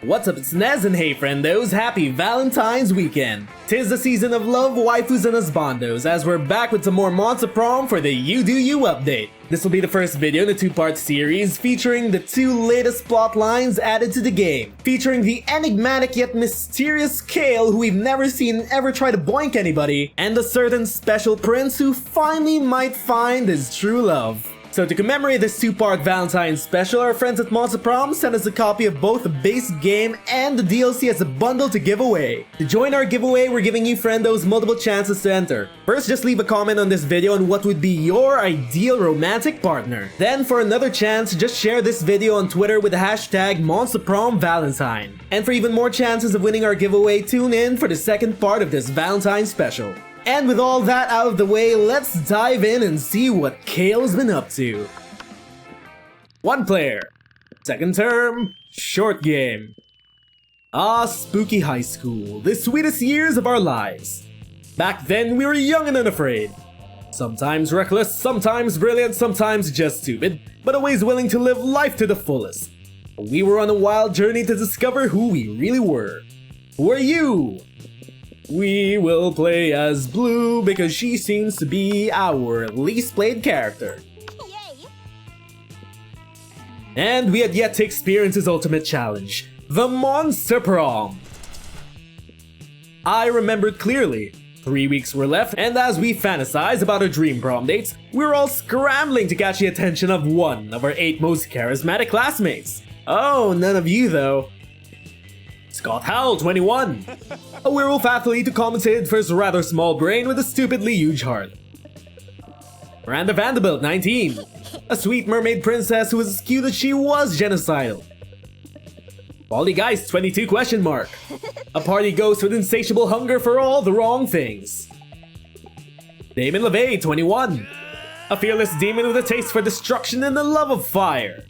What's up, it's Nez, and hey friendos, happy Valentine's weekend! Tis the season of love, waifus, and husbandos, as we're back with some more Monster Prom for the You Do You update. This will be the first video in a two-part series featuring the two latest plot lines added to the game, featuring the enigmatic yet mysterious Kale, who we've never seen ever try to boink anybody, and a certain special prince who finally might find his true love. So to commemorate this two-part Valentine's special, our friends at Monster Prom sent us a copy of both the base game and the DLC as a bundle to give away. To join our giveaway, we're giving you friendos multiple chances to enter. First, just leave a comment on this video on what would be your ideal romantic partner. Then, for another chance, just share this video on Twitter with the hashtag MonsterPromValentine. And for even more chances of winning our giveaway, tune in for the second part of this Valentine's special. And with all that out of the way, let's dive in and see what Kale's been up to. One player. Second term, short game. Ah, spooky high school, the sweetest years of our lives. Back then, we were young and unafraid. Sometimes reckless, sometimes brilliant, sometimes just stupid, but always willing to live life to the fullest. We were on a wild journey to discover who we really were. Who are you? We will play as Blue because she seems to be our least played character. Yay. And we had yet to experience his ultimate challenge, the Monster Prom. I remembered clearly. 3 weeks were left, and as we fantasized about our dream prom dates, we were all scrambling to catch the attention of one of our 8 most charismatic classmates. Oh, none of you though. Scott Howell, 21. A werewolf athlete who compensated for his rather small brain with a stupidly huge heart. Miranda Vanderbilt, 19. A sweet mermaid princess who was as cute as she was genocidal. Baldy Geist, 22 question mark. A party ghost with insatiable hunger for all the wrong things. Damon LeVay, 21. A fearless demon with a taste for destruction and the love of fire.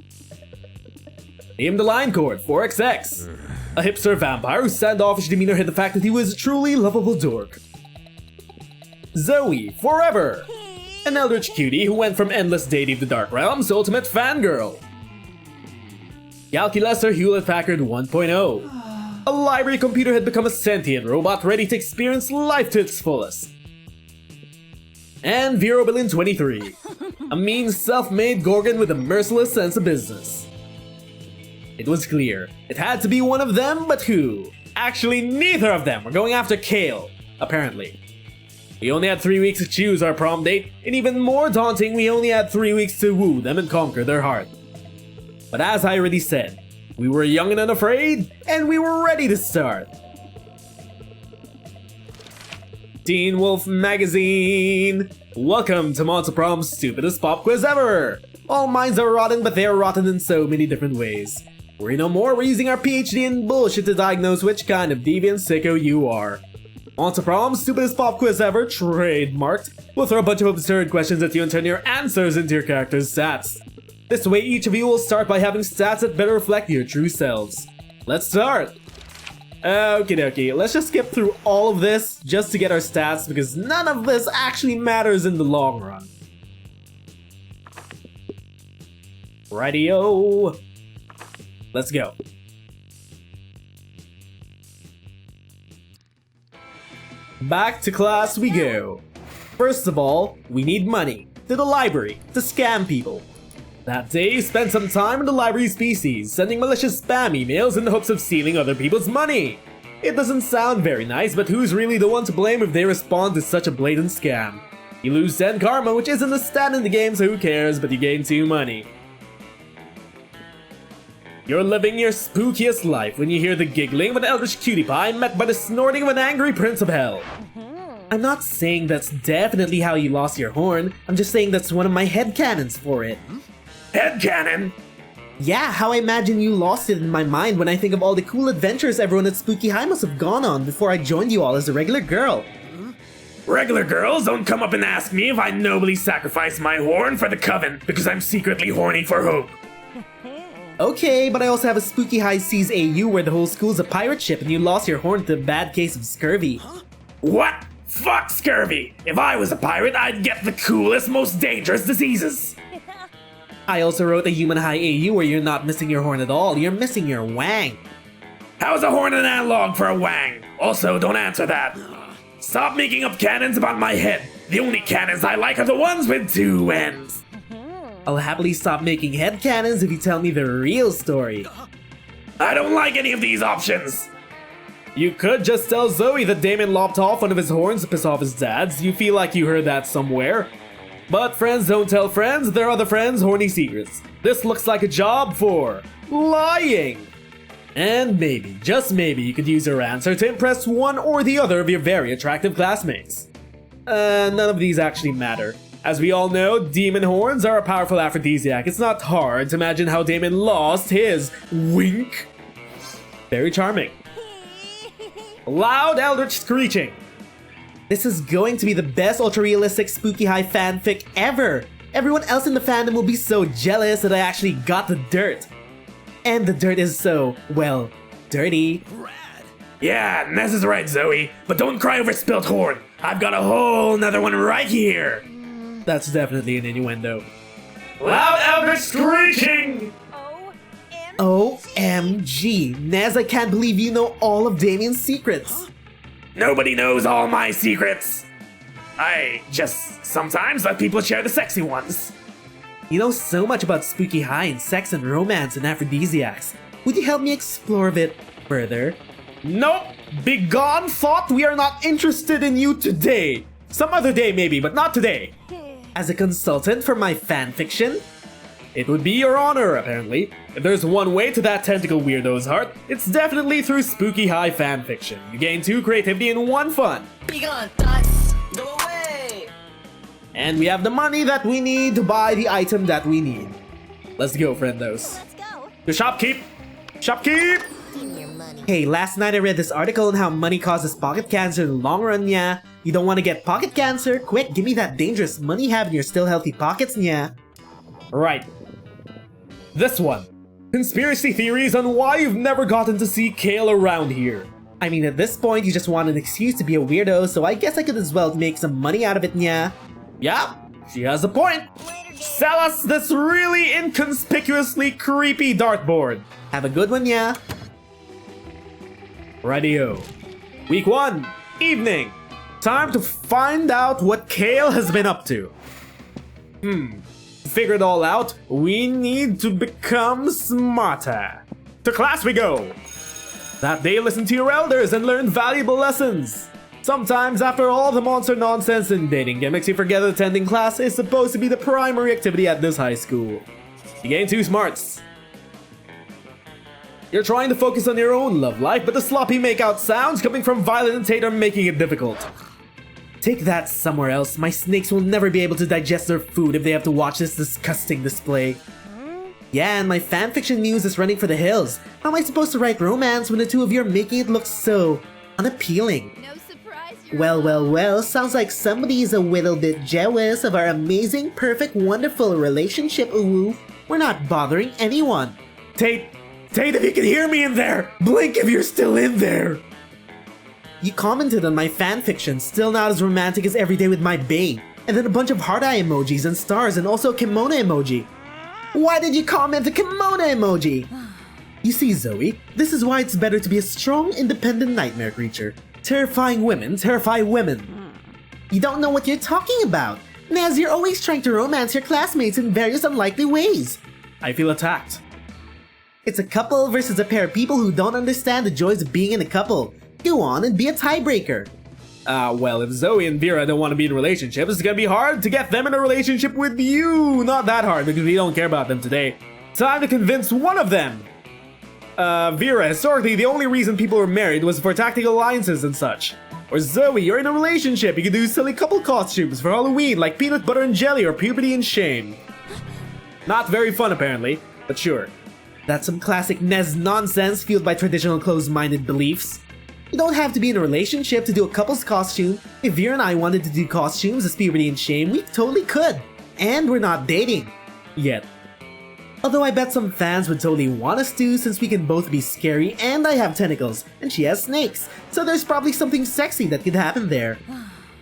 Liam the Lion Cord, 4XX. A hipster vampire whose standoffish demeanor hid the fact that he was a truly lovable dork. Zoe, forever! An eldritch cutie who went from endless deity of the Dark Realms to ultimate fangirl. Calculator Hewlett-Packard 1.0. A library computer had become a sentient robot ready to experience life to its fullest. And Vero Billion 23. A mean self-made Gorgon with a merciless sense of business. It was clear. It had to be one of them, but who? Actually, neither of them were going after Kale, apparently. We only had 3 weeks to choose our prom date, and even more daunting, we only had 3 weeks to woo them and conquer their heart. But as I already said, we were young and unafraid, and we were ready to start. Teen Wolf Magazine! Welcome to Monster Prom's stupidest pop quiz ever! All minds are rotten, but they are rotten in so many different ways. Worry no more, we're using our PhD in bullshit to diagnose which kind of deviant sicko you are. Monster Prom's stupidest pop quiz ever, trademarked. We'll throw a bunch of absurd questions at you and turn your answers into your character's stats. This way, each of you will start by having stats that better reflect your true selves. Let's start! Okie dokie, let's just skip through all of this just to get our stats because none of this actually matters in the long run. Rightio. Let's go. Back to class we go. First of all, we need money. To the library, to scam people. That day, spent some time in the library species, sending malicious spam emails in the hopes of stealing other people's money. It doesn't sound very nice, but who's really the one to blame if they respond to such a blatant scam? You lose 10 karma, which isn't a stat in the game, so who cares, but you gain 2 money. You're living your spookiest life when you hear the giggling of an eldritch cutie pie met by the snorting of an angry prince of hell. I'm not saying that's definitely how you lost your horn, I'm just saying that's one of my headcanons for it. Headcanon? Yeah, how I imagine you lost it in my mind when I think of all the cool adventures everyone at Spooky High must have gone on before I joined you all as a regular girl. Regular girls don't come up and ask me if I nobly sacrificed my horn for the coven because I'm secretly horny for hope. Okay, but I also have a Spooky High Seas AU where the whole school's a pirate ship and you lost your horn to a bad case of scurvy. What? Fuck scurvy! If I was a pirate, I'd get the coolest, most dangerous diseases! I also wrote a Human High AU where you're not missing your horn at all, you're missing your wang. How's a horn an analog for a wang? Also, don't answer that. Stop making up cannons about my head. The only cannons I like are the ones with two ends. I'll happily stop making head cannons if you tell me the real story. I don't like any of these options. You could just tell Zoe that Damon lopped off one of his horns to piss off his dads. You feel like you heard that somewhere. But friends don't tell friends, their other friends' horny secrets. This looks like a job for lying. And maybe, just maybe, you could use your answer to impress one or the other of your very attractive classmates. None of these actually matter. As we all know, demon horns are a powerful aphrodisiac. It's not hard to imagine how Damon lost his wink. Very charming. Loud eldritch screeching. This is going to be the best ultra-realistic Spooky High fanfic ever. Everyone else in the fandom will be so jealous that I actually got the dirt. And the dirt is so, well, dirty. Yeah, Nez is right, Zoe. But don't cry over spilled horn. I've got a whole nother one right here. That's definitely an innuendo. Loud eldritch screeching! OMG, Nez, I can't believe you know all of Damien's secrets. Nobody knows all my secrets. I just sometimes let people share the sexy ones. You know so much about Spooky High and sex and romance and aphrodisiacs. Would you help me explore a bit further? Nope! Begone, thought! We are not interested in you today! Some other day maybe, but not today! As a consultant for my fanfiction? It would be your honor, apparently. If there's one way to that tentacle weirdo's heart, it's definitely through Spooky High fanfiction. You gain 2 creativity and 1 fun. Begone, thoughts! Go away! And we have the money that we need to buy the item that we need. Let's go, friendos. Let's go! The shopkeep! Shopkeep! Give me your money. Hey, last night I read this article on how money causes pocket cancer in the long run, yeah. You don't want to get pocket cancer? Quick, give me that dangerous money you have in your still healthy pockets, yeah. Right. This one. Conspiracy theories on why you've never gotten to see Kale around here. I mean, at this point, you just want an excuse to be a weirdo, so I guess I could as well make some money out of it, yeah. Yeah, she has a point. Sell us this really inconspicuously creepy dartboard. Have a good one, yeah. Radio. Week 1, evening. Time to find out what Kale has been up to. Figure it all out, we need to become smarter. To class we go. That day, listen to your elders and learn valuable lessons. Sometimes, after all the monster nonsense and dating gimmicks, you forget that attending class is supposed to be the primary activity at this high school. You gain 2 smarts. You're trying to focus on your own love life, but the sloppy makeout sounds coming from Violet and Tate are making it difficult. Take that somewhere else. My snakes will never be able to digest their food if they have to watch this disgusting display. Yeah, and my fanfiction news is running for the hills. How am I supposed to write romance when the two of you are making it look so unappealing? No surprise, Well, sounds like somebody is a little bit jealous of our amazing, perfect, wonderful relationship, ooh. We're not bothering anyone. Tate, if you can hear me in there, blink if you're still in there. You commented on my fanfiction, still not as romantic as Every Day with My Bae, and then a bunch of heart eye emojis and stars and also a kimono emoji. Why did you comment the kimono emoji? You see, Zoe, this is why it's better to be a strong, independent nightmare creature. Terrifying women terrify women. You don't know what you're talking about. Naz, you're always trying to romance your classmates in various unlikely ways. I feel attacked. It's a couple versus a pair of people who don't understand the joys of being in a couple. Go on and be a tiebreaker. Well, if Zoe and Vera don't want to be in relationships, it's gonna be hard to get them in a relationship with you. Not that hard, because we don't care about them today. Time to convince one of them. Vera, historically, the only reason people were married was for tactical alliances and such. Or Zoe, you're in a relationship. You can do silly couple costumes for Halloween, like peanut butter and jelly or puberty and shame. Not very fun, apparently, but sure. That's some classic Nez nonsense fueled by traditional closed-minded beliefs. You don't have to be in a relationship to do a couple's costume. If Vera and I wanted to do costumes as puberty and shame, we totally could. And we're not dating. Yet. Although I bet some fans would totally want us to, since we can both be scary and I have tentacles, and she has snakes. So there's probably something sexy that could happen there.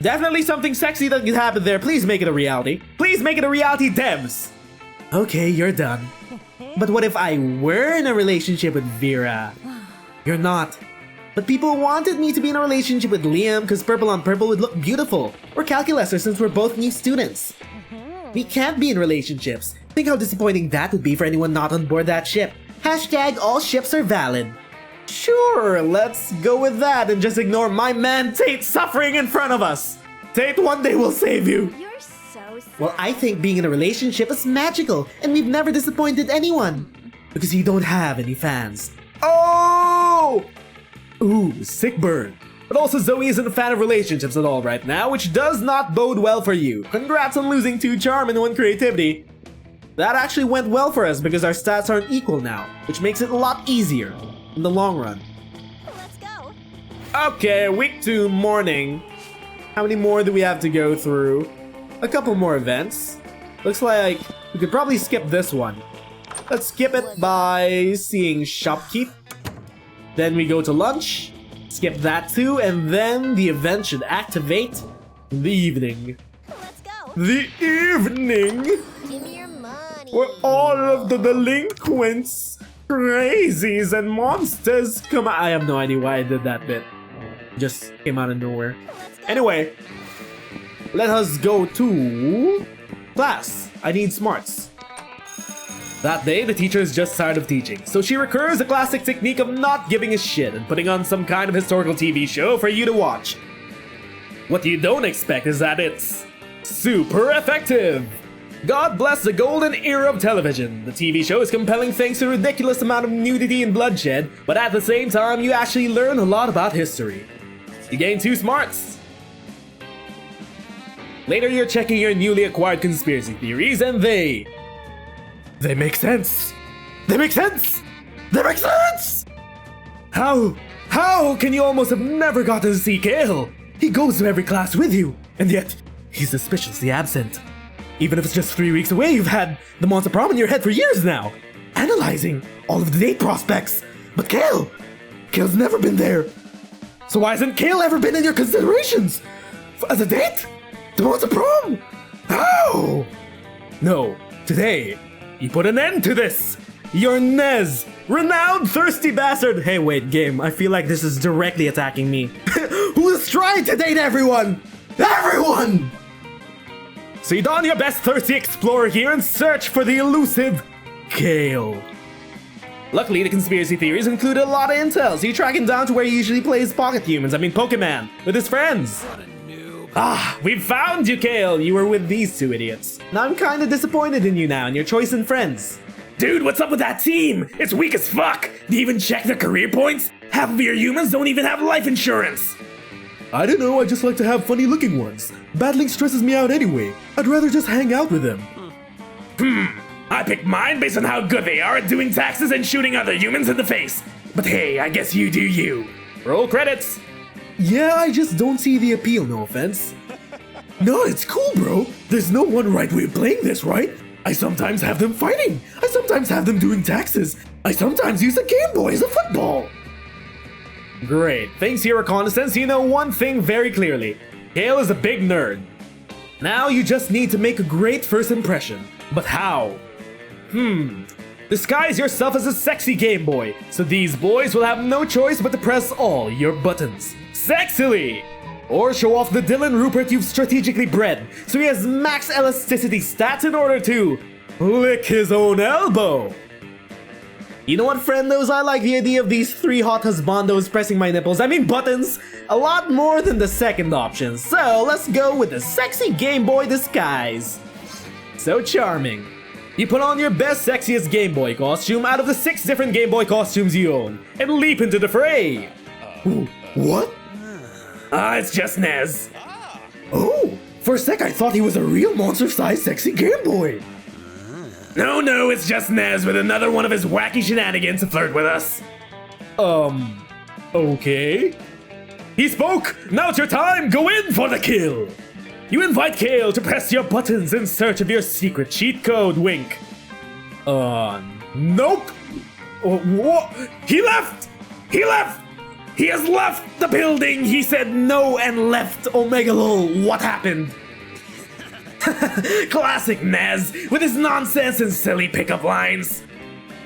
Definitely something sexy that could happen there. Please make it a reality. Please make it a reality, devs! Okay, you're done. But what if I were in a relationship with Vera? You're not. But people wanted me to be in a relationship with Liam because purple on purple would look beautiful. Or calculator since we're both new students. We can't be in relationships. Think how disappointing that would be for anyone not on board that ship. Hashtag all ships are valid. Sure, let's go with that and just ignore my man Tate suffering in front of us. Tate, one day will save you. You're so sad. Well, I think being in a relationship is magical and we've never disappointed anyone. Because you don't have any fans. Oh! Ooh, sick burn. But also Zoe isn't a fan of relationships at all right now, which does not bode well for you. Congrats on losing 2 charm and 1 creativity. That actually went well for us because our stats aren't equal now, which makes it a lot easier in the long run. Let's go. Okay, week 2, morning. How many more do we have to go through? A couple more events. Looks like we could probably skip this one. Let's skip it by seeing Shopkeep. Then we go to lunch. Skip that too, and then the event should activate in the evening. Let's go. The evening! Give me your money. Where all of the delinquents, crazies, and monsters come out. I have no idea why I did that bit. Just came out of nowhere. Anyway, let us go to class. I need smarts. That day, the teacher is just tired of teaching, so she recurs the classic technique of not giving a shit and putting on some kind of historical TV show for you to watch. What you don't expect is that it's super effective. God bless the golden era of television. The TV show is compelling thanks to a ridiculous amount of nudity and bloodshed, but at the same time, you actually learn a lot about history. You gain 2 smarts. Later, you're checking your newly acquired conspiracy theories, and they make sense. They make sense. They make sense. How can you almost have never gotten to see Kale? He goes to every class with you, and yet he's suspiciously absent. Even if it's just 3 weeks away, you've had the Monster Prom in your head for years now, analyzing all of the date prospects. But Kale's never been there. So why hasn't Kale ever been in your considerations? As a date? The Monster Prom? How? No, today, you put an end to this. You're Nez, renowned thirsty bastard. Hey, wait, game, I feel like this is directly attacking me. Who is trying to date everyone? Everyone! So you don your best thirsty explorer here and search for the elusive Kale. Luckily, the conspiracy theories include a lot of intel, so you track him down to where he usually plays Pokemon, with his friends. Ah, we've found you, Kale! You were with these 2 idiots. Now I'm kinda disappointed in you now and your choice in friends. Dude, what's up with that team? It's weak as fuck. Do you even check their career points? Half of your humans don't even have life insurance. I don't know, I just like to have funny looking ones. Battling stresses me out anyway. I'd rather just hang out with them. I picked mine based on how good they are at doing taxes and shooting other humans in the face. But hey, I guess you do you. Roll credits. Yeah, I just don't see the appeal, no offense. No, it's cool, bro. There's no one right way of playing this, right? I sometimes have them fighting. I sometimes have them doing taxes. I sometimes use the Game Boy as a football. Great. Thanks to your reconnaissance, you know one thing very clearly. Kale is a big nerd. Now you just need to make a great first impression. But how? Disguise yourself as a sexy Game Boy, so these boys will have no choice but to press all your buttons. Sexily! Or show off the Dylan Rupert you've strategically bred, so he has max elasticity stats in order to lick his own elbow. You know what, friendos? I like the idea of these 3 hot husbandos pressing my nipples, buttons, a lot more than the second option. So let's go with the sexy Game Boy disguise. So charming. You put on your best, sexiest Game Boy costume out of the 6 different Game Boy costumes you own, and leap into the fray. What? It's just Nez. Oh, for a sec I thought he was a real monster-sized sexy Game Boy. No, it's just Nez with another one of his wacky shenanigans to flirt with us. Okay. He spoke! Now it's your time! Go in for the kill! You invite Kale to press your buttons in search of your secret cheat code, wink. Nope! What? He left! He left! He has left the building! He said no and left. Omega lol, what happened? Classic Nez, with his nonsense and silly pickup lines.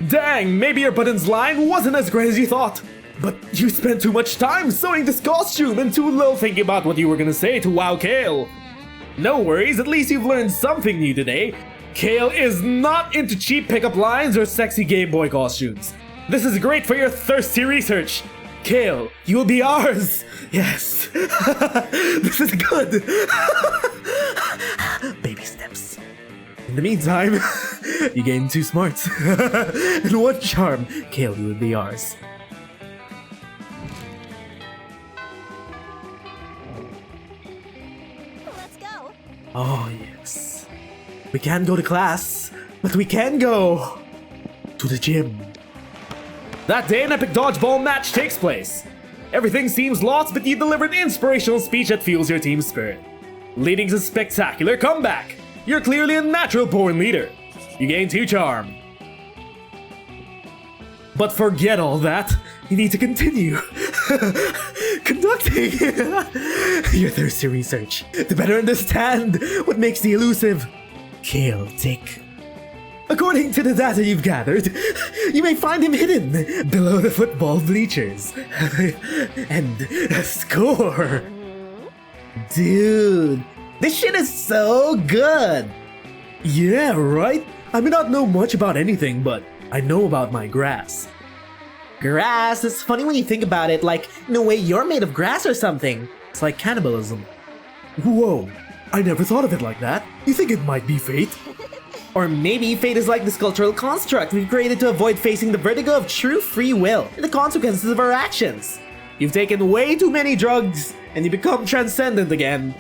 Dang, maybe your buttons line wasn't as great as you thought. But you spent too much time sewing this costume and too little thinking about what you were gonna say to wow Kale. No worries, at least you've learned something new today. Kale is not into cheap pickup lines or sexy Game Boy costumes. This is great for your thirsty research. Kale, you will be ours. Yes. This is good. Baby steps. In the meantime, you gained 2 smarts. And 1 charm. Kale, you will be ours. Let's go. Oh, yes. We can't go to class, but we can go to the gym. That day, an epic dodgeball match takes place. Everything seems lost, but you deliver an inspirational speech that fuels your team's spirit, leading to a spectacular comeback. You're clearly a natural-born leader. You gain 2 charm. But forget all that. You need to continue conducting your thirsty research to better understand what makes the elusive Kale tick. According to the data you've gathered, you may find him hidden below the football bleachers. And score! Dude, this shit is so good! Yeah, right? I may not know much about anything, but I know about my grass. Grass? It's funny when you think about it, like, in a way you're made of grass or something. It's like cannibalism. Whoa, I never thought of it like that. You think it might be fate? Or maybe fate is like this cultural construct we've created to avoid facing the vertigo of true free will and the consequences of our actions. You've taken way too many drugs, and you become transcendent again.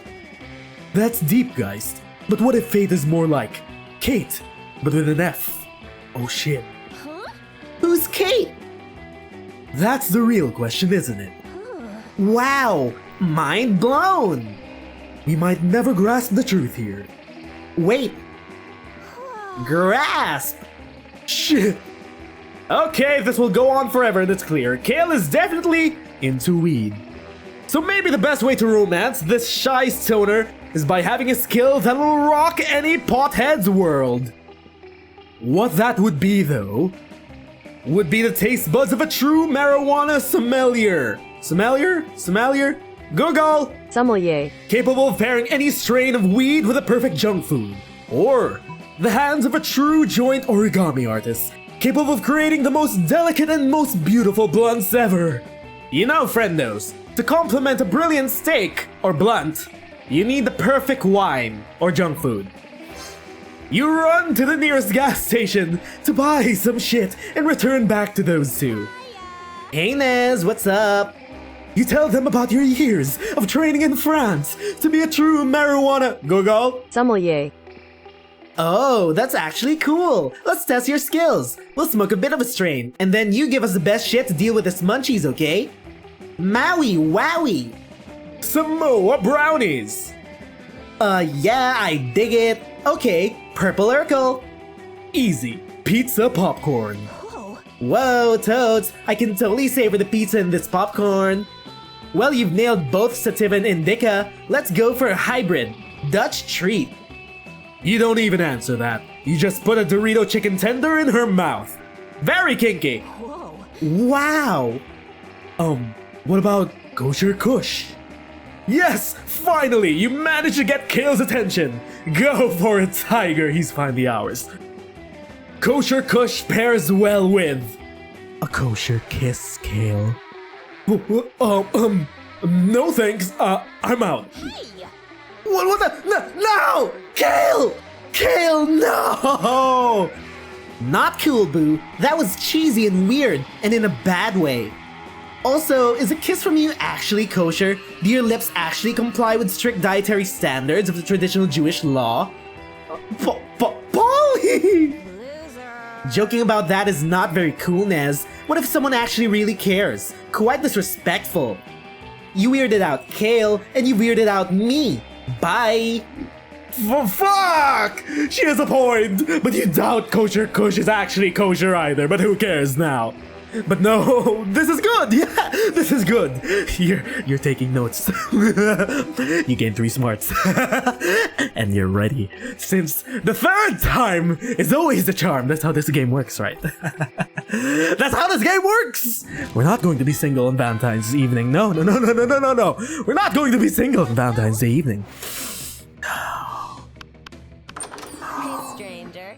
That's deep, guys. But what if fate is more like Kate, but with an F? Oh shit. Huh? Who's Kate? That's the real question, isn't it? Wow, mind blown! We might never grasp the truth here. Wait. Grasp! Shit! Okay, this will go on forever, that's clear. Kale is definitely into weed. So maybe the best way to romance this shy stoner is by having a skill that will rock any pothead's world. What that would be, though, would be the taste buds of a true marijuana sommelier. Sommelier? Google! Sommelier. Capable of pairing any strain of weed with a perfect junk food. Or the hands of a true joint origami artist, capable of creating the most delicate and most beautiful blunts ever. You know, friendos, to complement a brilliant steak or blunt, you need the perfect wine or junk food. You run to the nearest gas station to buy some shit and return back to those two. Hey Nez, what's up? You tell them about your years of training in France to be a true marijuana Google. Sommelier. Oh, that's actually cool. Let's test your skills. We'll smoke a bit of a strain, and then you give us the best shit to deal with this munchies, okay? Maui wowie! Samoa brownies! Yeah, I dig it. Okay, purple Urkel. Easy. Pizza popcorn. Whoa. Whoa, Toads, I can totally savor the pizza in this popcorn. Well, you've nailed both sativa and indica. Let's go for a hybrid. Dutch treat. You don't even answer that. You just put a Dorito chicken tender in her mouth. Very kinky. Whoa. Wow. What about kosher kush? Yes, finally, you managed to get Kale's attention. Go for it, Tiger. He's finally ours. Kosher kush pairs well with a kosher kiss, Kale. No thanks. I'm out. Hey. What the? No! Kale! Kale, no! Not cool, boo. That was cheesy and weird, and in a bad way. Also, is a kiss from you actually kosher? Do your lips actually comply with strict dietary standards of the traditional Jewish law? Polly! Loser. Joking about that is not very cool, Nez. What if someone actually really cares? Quite disrespectful. You weirded out Kale, and you weirded out me. Bye! Fuck! She has a point! But you doubt kosher kush is actually kosher either, but who cares now? But no, this is good. Yeah, this is good. You're taking notes. You gained 3 smarts. And you're ready. Since the 3rd time is always the charm. That's how this game works, right? That's how this game works. We're not going to be single on Valentine's evening. No. We're not going to be single on Valentine's Day evening. Hey, stranger.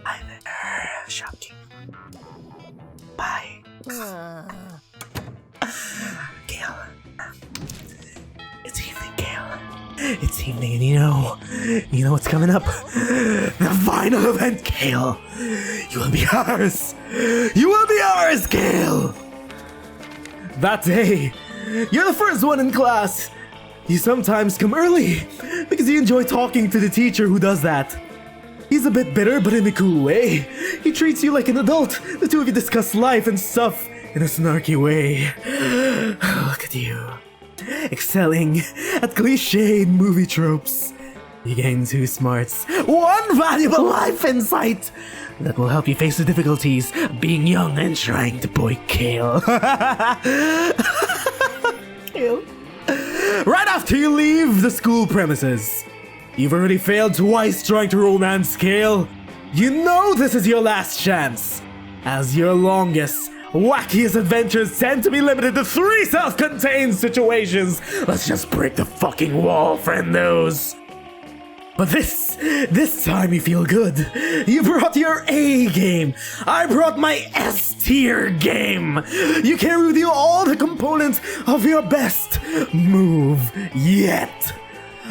I'm shocking. Bye. Kale. It's evening, Kale. It's evening, and you know what's coming up? The final event, Kale. You will be ours. You will be ours, Kale. That day, you're the first one in class. You sometimes come early because you enjoy talking to the teacher who does that. He's a bit bitter, but in a cool way. He treats you like an adult. The two of you discuss life and stuff in a snarky way. Look at you. Excelling at cliched movie tropes. You gain 2 smarts, 1 valuable life insight that will help you face the difficulties of being young and trying to boy Kale. Kale. Right after you leave the school premises. You've already failed twice trying to romance Kale. You know this is your last chance. As your longest, wackiest adventures tend to be limited to 3 self-contained situations. Let's just break the fucking wall, friendos. But this time you feel good. You brought your A game. I brought my S tier game. You can reveal all the components of your best move yet.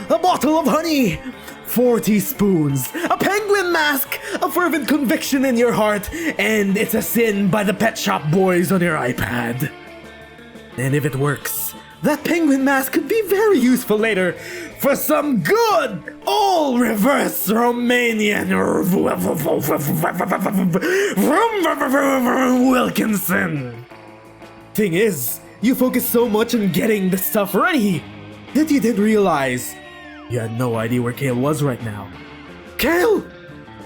A bottle of honey, 4 teaspoons, a penguin mask, a fervent conviction in your heart, and It's a Sin by the Pet Shop Boys on your iPad. And if it works, that penguin mask could be very useful later for some good old reverse Romanian Wilkinson. Thing is, you focus so much on getting the stuff ready that you didn't realize you had no idea where Kale was right now. Kale!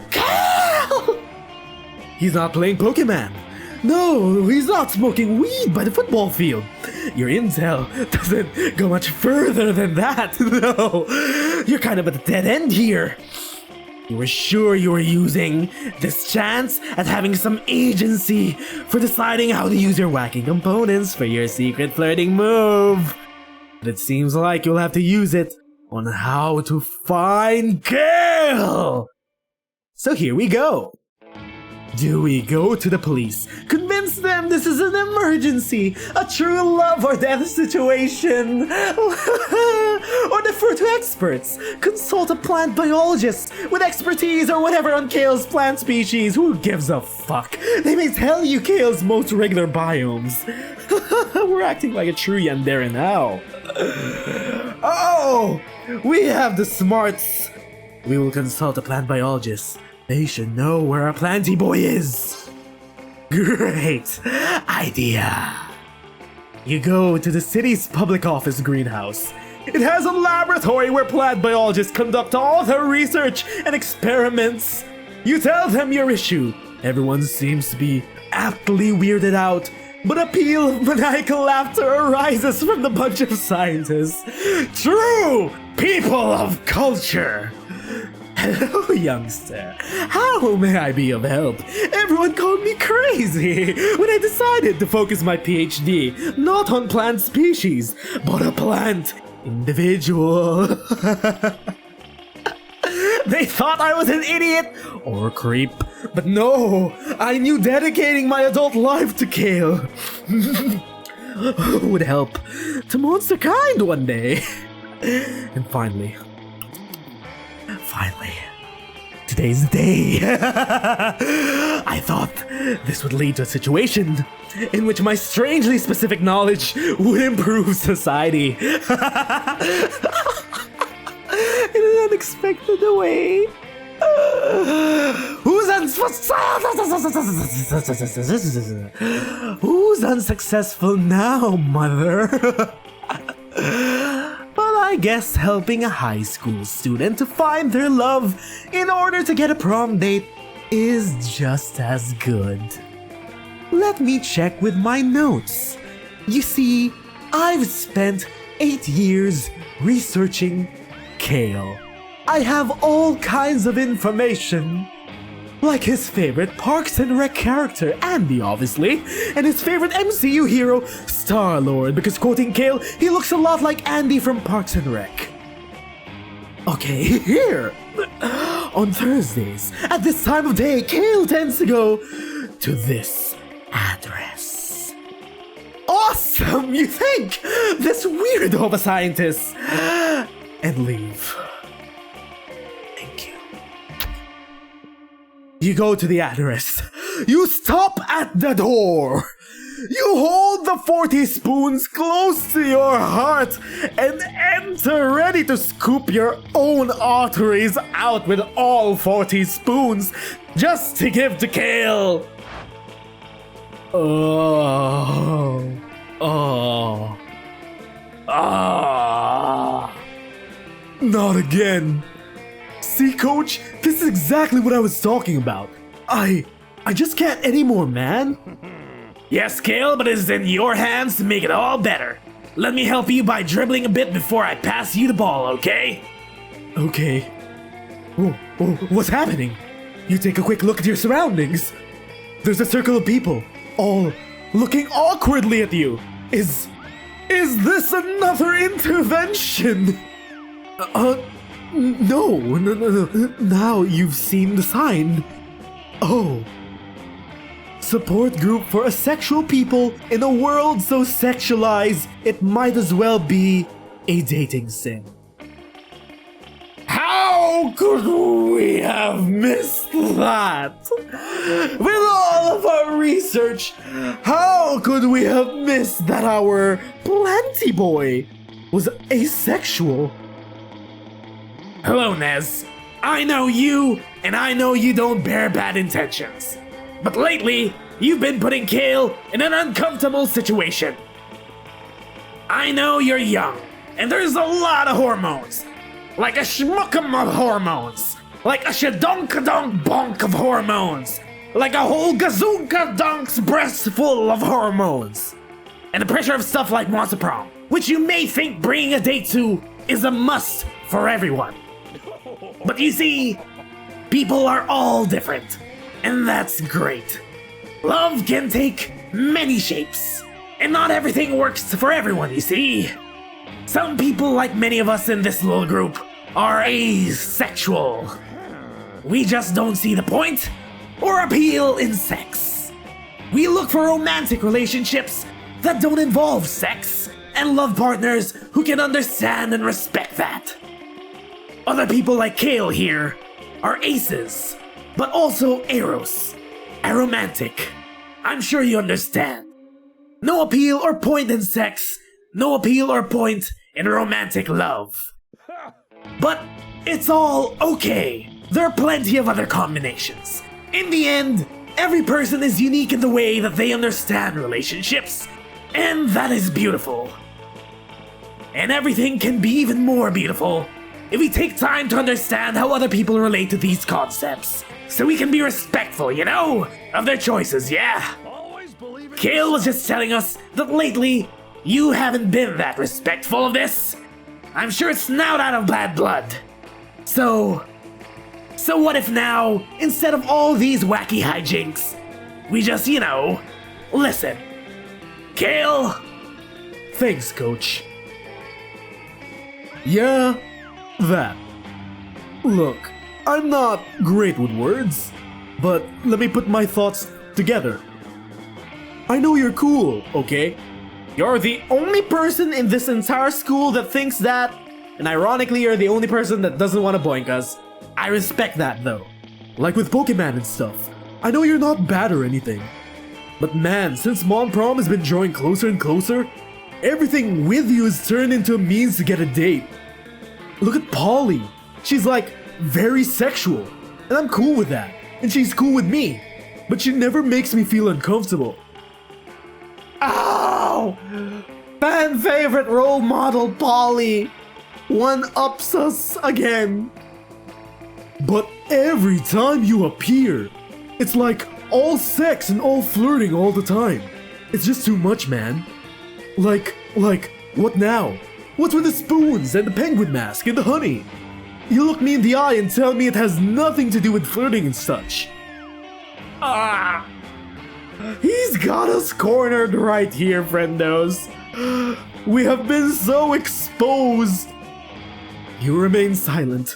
Kale! He's not playing Pokemon. No, he's not smoking weed by the football field. Your intel doesn't go much further than that. No, you're kind of at a dead end here. You were sure you were using this chance at having some agency for deciding how to use your wacky components for your secret flirting move. But it seems like you'll have to use it on how to find Kale. So here we go. Do we go to the police, convince them this is an emergency, a true love or death situation, or defer to experts, consult a plant biologist with expertise or whatever on Kale's plant species? Who gives a fuck? They may tell you Kale's most regular biomes. We're acting like a true yandere now. Oh, we have the smarts. We will consult a plant biologist. They should know where our planty boy is. Great idea. You go to the city's public office greenhouse. It has a laboratory where plant biologists conduct all their research and experiments. You tell them your issue. Everyone seems to be aptly weirded out, but a peal of maniacal laughter arises from the bunch of scientists. True people of culture. Hello, youngster. How may I be of help? Everyone called me crazy when I decided to focus my PhD not on plant species, but a plant individual. They thought I was an idiot or a creep, but no, I knew dedicating my adult life to Kale would help to monster kind one day. And finally, today's the day. I thought this would lead to a situation in which my strangely specific knowledge would improve society. In an unexpected way. Who's unsuccessful now, mother? Well, I guess helping a high school student to find their love in order to get a prom date is just as good. Let me check with my notes. You see, I've spent 8 years researching Kale. I have all kinds of information. Like his favorite Parks and Rec character, Andy obviously, and his favorite MCU hero, Star-Lord, because quoting Kale, he looks a lot like Andy from Parks and Rec. Okay, here! On Thursdays, at this time of day, Kale tends to go to this address. Awesome, you think? This weirdo of a scientist. And leave. Thank you. You go to the address. You stop at the door. You hold the 40 spoons close to your heart and enter ready to scoop your own arteries out with all 40 spoons just to give to Kale. Not again. See, Coach, this is exactly what I was talking about. I just can't anymore, man. Yes, Kale, but it's in your hands to make it all better. Let me help you by dribbling a bit before I pass you the ball, okay? Okay. What's happening? You take a quick look at your surroundings. There's a circle of people, all looking awkwardly at you. Is this another intervention? No. Now you've seen the sign. Oh. Support group for asexual people in a world so sexualized it might as well be a dating sim. How could we have missed that? With all of our research, how could we have missed that our Plenty Boy was asexual? Hello, Nez. I know you, and I know you don't bear bad intentions. But lately, you've been putting Kale in an uncomfortable situation. I know you're young, and there's a lot of hormones. Like a schmuck'em of hormones. Like a shadonkadonk bonk of hormones. Like a whole gazoonka donk's breast full of hormones. And the pressure of stuff like Monster Prom, which you may think bringing a date to is a must for everyone. But you see, people are all different. And that's great. Love can take many shapes, and not everything works for everyone, you see. Some people, like many of us in this little group, are asexual. We just don't see the point or appeal in sex. We look for romantic relationships that don't involve sex, and love partners who can understand and respect that. Other people like Kale here are aces, but also eros, aromantic. I'm sure you understand. No appeal or point in sex, no appeal or point in romantic love. But it's all okay. There are plenty of other combinations. In the end, every person is unique in the way that they understand relationships, and that is beautiful. And everything can be even more beautiful if we take time to understand how other people relate to these concepts. So we can be respectful, you know, of their choices, yeah? Kale was just telling us that lately, you haven't been that respectful of this. I'm sure it's not out of bad blood. So what if now, instead of all these wacky hijinks, we just, you know, listen. Kale? Thanks, Coach. Yeah, that. Look, I'm not great with words, but let me put my thoughts together. I know you're cool, okay? You're the only person in this entire school that thinks that, and ironically you're the only person that doesn't want to boink us. I respect that though. Like with Pokemon and stuff. I know you're not bad or anything. But man, since Monster Prom has been drawing closer and closer, everything with you has turned into a means to get a date. Look at Polly. She's like very sexual, and I'm cool with that. And she's cool with me, but she never makes me feel uncomfortable. Ow! Fan favorite role model Polly one-ups us again. But every time you appear, It's like all sex and all flirting all the time. It's just too much, man. Like, what now? What's with the spoons and the penguin mask and the honey? You look me in the eye and tell me it has nothing to do with flirting and such. Ah! He's got us cornered right here, friendos. We have been so exposed. You remain silent.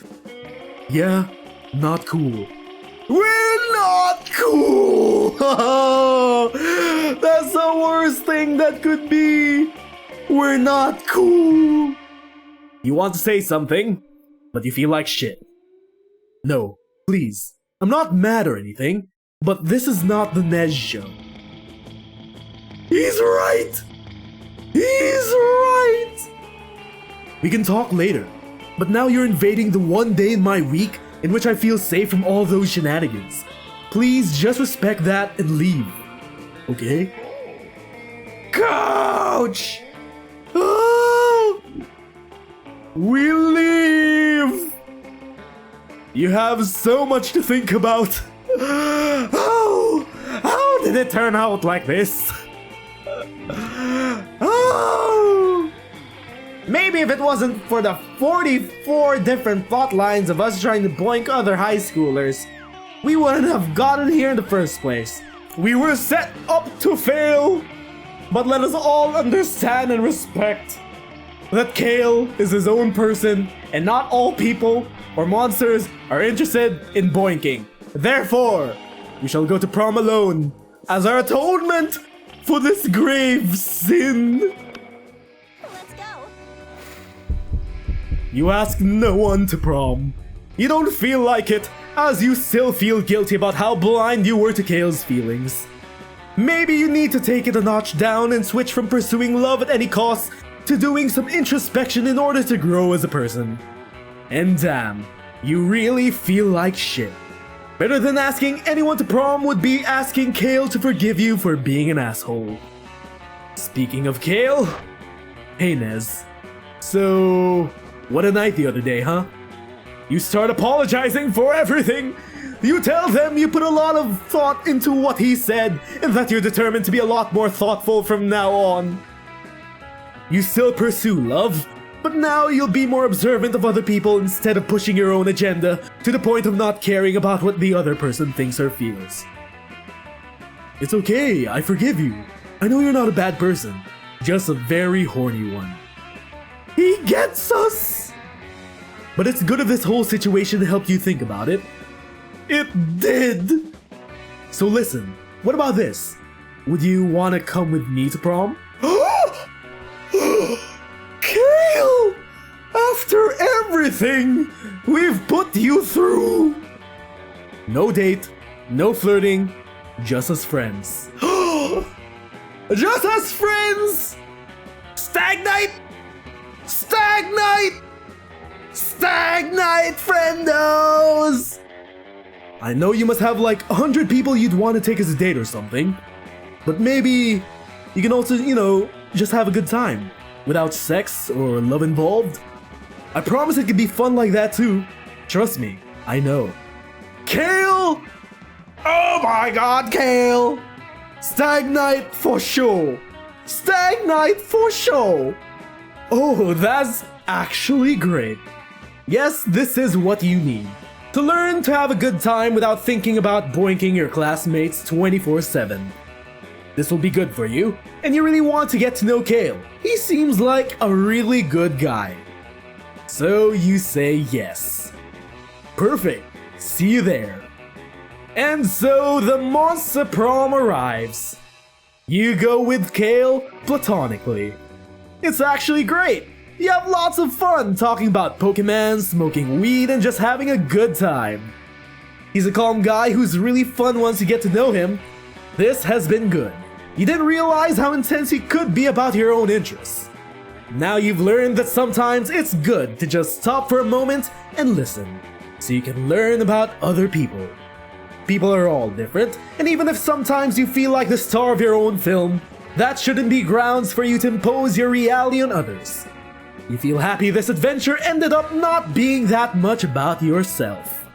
Yeah, not cool. We're not cool! That's the worst thing that could be. We're not cool. You want to say something, but you feel like shit. No, please. I'm not mad or anything, but this is not the Nez show. He's right! He's right! We can talk later, but now you're invading the one day in my week in which I feel safe from all those shenanigans. Please just respect that and leave, okay? Coach! Oh! We leave! You have so much to think about. How did it turn out like this? Oh! Maybe if it wasn't for the 44 different plot lines of us trying to boink other high schoolers, we wouldn't have gotten here in the first place. We were set up to fail, but let us all understand and respect that Kale is his own person and not all people or monsters are interested in boinking. Therefore, we shall go to prom alone as our atonement for this grave sin. Let's go. You ask no one to prom. You don't feel like it, as you still feel guilty about how blind you were to Kale's feelings. Maybe you need to take it a notch down and switch from pursuing love at any cost to doing some introspection in order to grow as a person. And damn, you really feel like shit. Better than asking anyone to prom would be asking Kale to forgive you for being an asshole. Speaking of Kale, hey Nez. So, what a night the other day, huh? You start apologizing for everything. You tell them you put a lot of thought into what he said and that you're determined to be a lot more thoughtful from now on. You still pursue love, but now you'll be more observant of other people instead of pushing your own agenda to the point of not caring about what the other person thinks or feels. It's okay, I forgive you. I know you're not a bad person, just a very horny one. He gets us! But it's good of this whole situation helped you think about it. It did! So listen, what about this? Would you want to come with me to prom? Kale! After everything we've put you through! No date, no flirting, just as friends. Just as friends! Stag night! Stag night! Stag night, friendos! I know you must have like 100 people you'd want to take as a date or something, but maybe you can also, just have a good time without sex or love involved. I promise it could be fun like that too. Trust me, I know. Kale! Oh my god, Kale! Stag night for sure! Stag night for sure! Oh, that's actually great. Yes, this is what you need. To learn to have a good time without thinking about boinking your classmates 24/7. This will be good for you, and you really want to get to know Kale. He seems like a really good guy. So you say yes. Perfect. See you there. And so the Monster Prom arrives. You go with Kale platonically. It's actually great. You have lots of fun talking about Pokemon, smoking weed, and just having a good time. He's a calm guy who's really fun once you get to know him. This has been good. You didn't realize how intense he could be about your own interests. Now you've learned that sometimes it's good to just stop for a moment and listen, so you can learn about other people. People are all different, and even if sometimes you feel like the star of your own film, that shouldn't be grounds for you to impose your reality on others. You feel happy this adventure ended up not being that much about yourself.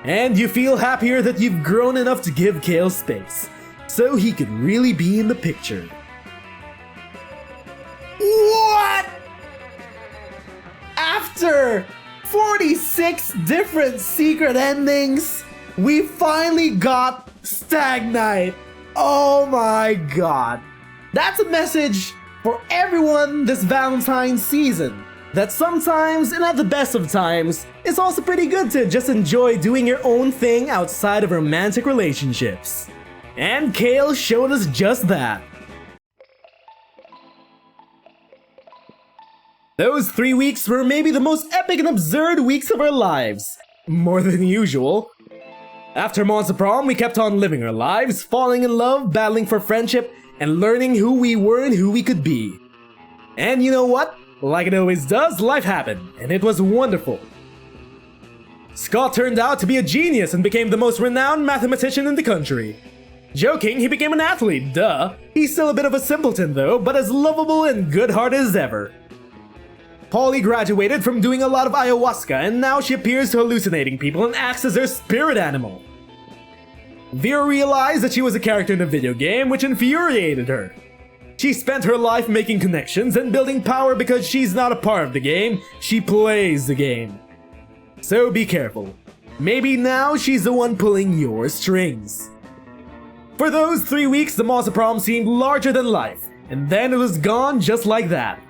And you feel happier that you've grown enough to give Kale space, so he could really be in the picture. What? After 46 different secret endings, we finally got Stag Night. Oh my god. That's a message for everyone this Valentine's season. That sometimes, and at the best of times, it's also pretty good to just enjoy doing your own thing outside of romantic relationships. And Kale showed us just that. Those 3 weeks were maybe the most epic and absurd weeks of our lives. More than usual. After Monster Prom, we kept on living our lives, falling in love, battling for friendship, and learning who we were and who we could be. And you know what? Like it always does, life happened, and it was wonderful. Scott turned out to be a genius and became the most renowned mathematician in the country. Joking, he became an athlete, duh. He's still a bit of a simpleton though, but as lovable and good-hearted as ever. Polly graduated from doing a lot of ayahuasca, and now she appears to hallucinating people and acts as their spirit animal. Vera realized that she was a character in a video game, which infuriated her. She spent her life making connections and building power because she's not a part of the game, she plays the game. So be careful. Maybe now she's the one pulling your strings. For those 3 weeks, the Monster Prom seemed larger than life, and then it was gone just like that.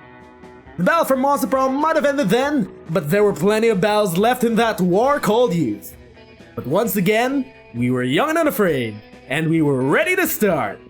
The battle for Monster Prom might have ended then, but there were plenty of battles left in that war called youth. But once again, we were young and unafraid, and we were ready to start.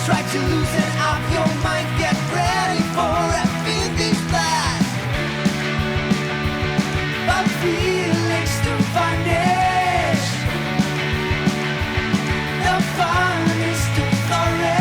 Try to loosen up your mind, get ready for a fiendish blast. But feelings to vanish, the fun is to flourish.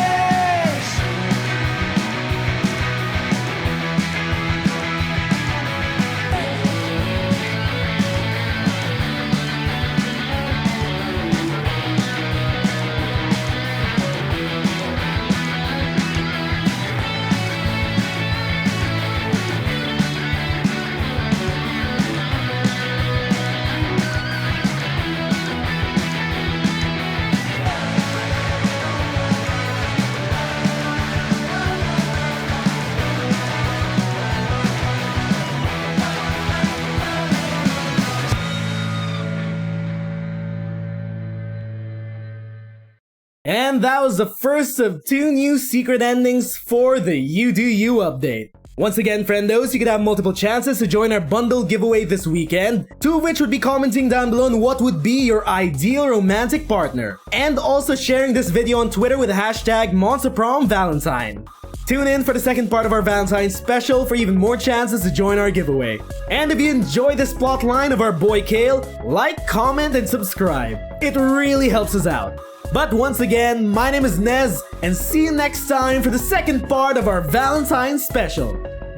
And that was the first of 2 new secret endings for the You Do You update. Once again, friendos, you could have multiple chances to join our bundle giveaway this weekend, 2 of which would be commenting down below on what would be your ideal romantic partner, and also sharing this video on Twitter with the hashtag Monster Prom Valentine. Tune in for the second part of our Valentine special for even more chances to join our giveaway. And if you enjoy this plotline of our boy Kale, like, comment, and subscribe. It really helps us out. But once again, my name is Nez, and see you next time for the second part of our Valentine special.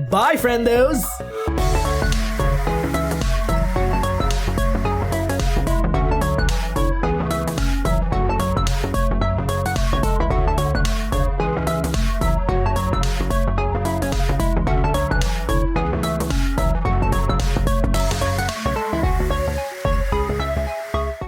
Bye, friendos!